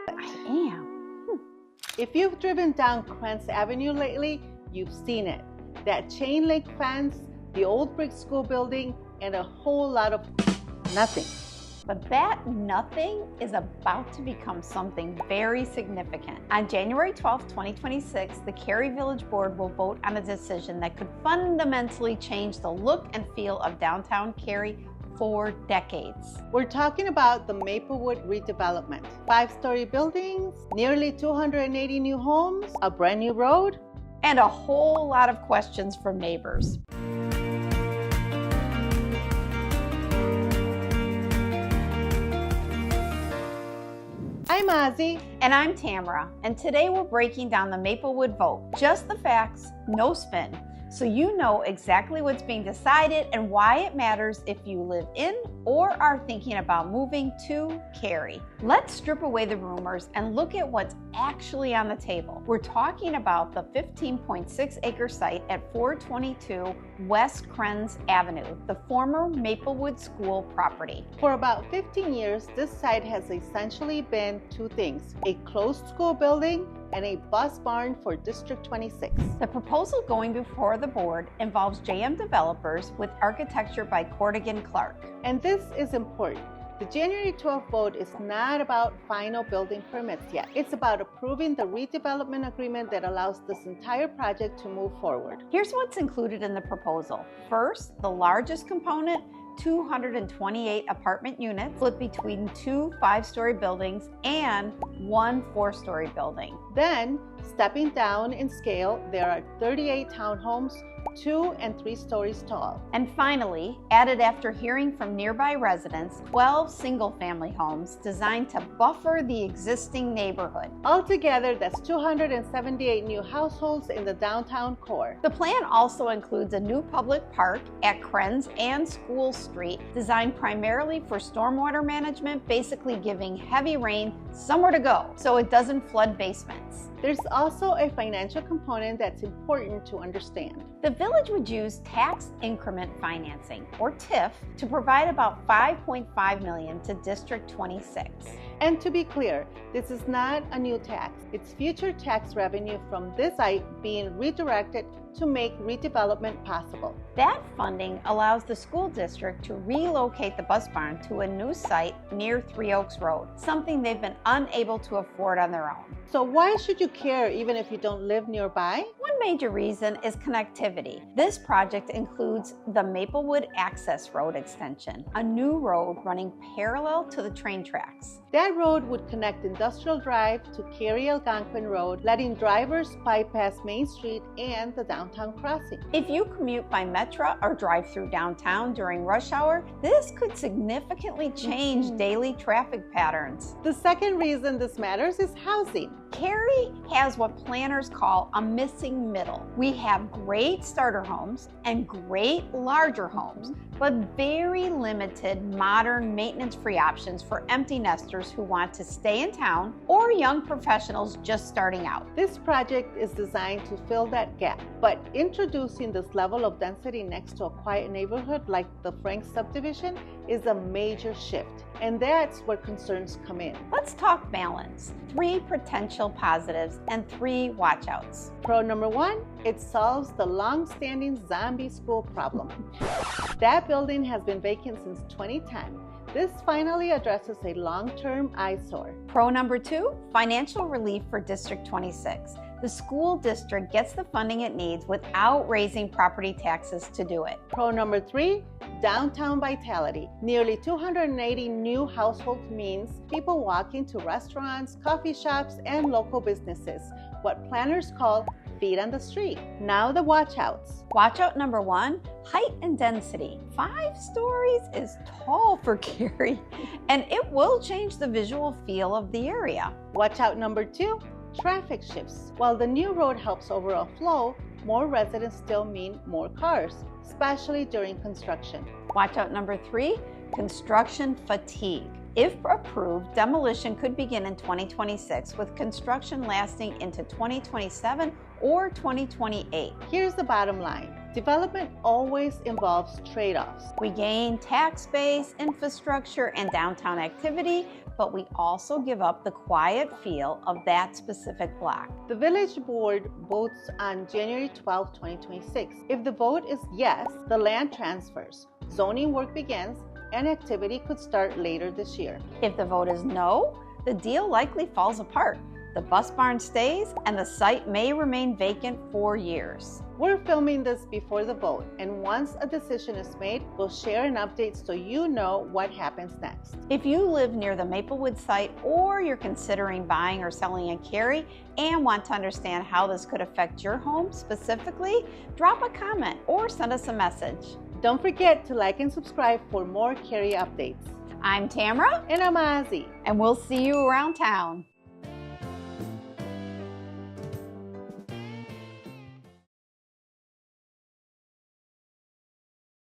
I am. If you've driven down Krenz Avenue lately, you've seen it. That chain link fence, the old brick school building, and a whole lot of nothing. But that nothing is about to become something very significant. On January 12, 2026, the Cary Village Board will vote on a decision that could fundamentally change the look and feel of downtown Cary for decades. We're talking about the Maplewood Redevelopment. 5-story buildings, nearly 280 new homes, a brand new road, and a whole lot of questions from neighbors. I'm Ozzy. And I'm Tamara, and today we're breaking down the Maplewood vote. Just the facts, no spin, so you know exactly what's being decided and why it matters if you live in or are thinking about moving to Cary. Let's strip away the rumors and look at what's actually on the table. We're talking about the 15.6-acre site at 422 West Krenz Avenue, the former Maplewood School property. For about 15 years, this site has essentially been two things: a closed school building and a bus barn for District 26. The proposal going before the board involves JM Developers with architecture by Cordigan Clark. And this is important. The January 12th vote is not about final building permits yet. It's about approving the redevelopment agreement that allows this entire project to move forward. Here's what's included in the proposal. First, the largest component, 228 apartment units split between 2 5-story buildings and 1 4-story building. Then, stepping down in scale, there are 38 townhomes, 2 and 3 stories tall. And finally, added after hearing from nearby residents, 12 single-family homes designed to buffer the existing neighborhood. Altogether, that's 278 new households in the downtown core. The plan also includes a new public park at Krenz and School Street, designed primarily for stormwater management, basically giving heavy rain somewhere to go so it doesn't flood basements. There's also a financial component that's important to understand. The village would use Tax Increment Financing, or TIF, to provide about $5.5 million to District 26. And to be clear, this is not a new tax. It's future tax revenue from this site being redirected to make redevelopment possible. That funding allows the school district to relocate the bus barn to a new site near Three Oaks Road, something they've been unable to afford on their own. So why should you care even if you don't live nearby? One major reason is connectivity. This project includes the Maplewood Access Road extension, a new road running parallel to the train tracks. That road would connect Industrial Drive to Cary-Algonquin Road, letting drivers bypass Main Street and the downtown crossing. If you commute by Metro or drive through downtown during rush hour, this could significantly change daily traffic patterns. The second reason this matters is housing. Cary has what planners call a missing middle. We have great starter homes and great larger homes, but very limited modern maintenance-free options for empty nesters who want to stay in town or young professionals just starting out. This project is designed to fill that gap, but introducing this level of density next to a quiet neighborhood like the Frank subdivision is a major shift, and that's where concerns come in. Let's talk balance. 3 potential positives and 3 watchouts. Pro number 1, it solves the long-standing zombie school problem. That building has been vacant since 2010. This finally addresses a long-term eyesore. Pro number 2, financial relief for District 26. The school district gets the funding it needs without raising property taxes to do it. Pro number 3, downtown vitality. Nearly 280 new households means people walking to restaurants, coffee shops, and local businesses, what planners call feet on the street. Now the watchouts. Watchout number 1, height and density. 5 stories is tall for Cary, and it will change the visual feel of the area. Watchout number 2, traffic shifts. While the new road helps overall flow, more residents still mean more cars, especially during construction. Watchout number 3, construction fatigue. If approved, demolition could begin in 2026 with construction lasting into 2027 or 2028. Here's the bottom line. Development always involves trade-offs. We gain tax base, infrastructure, and downtown activity, but we also give up the quiet feel of that specific block. The Village Board votes on January 12, 2026. If the vote is yes, the land transfers, zoning work begins, and activity could start later this year. If the vote is no, the deal likely falls apart. The bus barn stays, and the site may remain vacant for years. We're filming this before the vote, and once a decision is made, we'll share an update so you know what happens next. If you live near the Maplewood site or you're considering buying or selling in Cary and want to understand how this could affect your home specifically, drop a comment or send us a message. Don't forget to like and subscribe for more Cary updates. I'm Tamara. And I'm Ozzy. And we'll see you around town.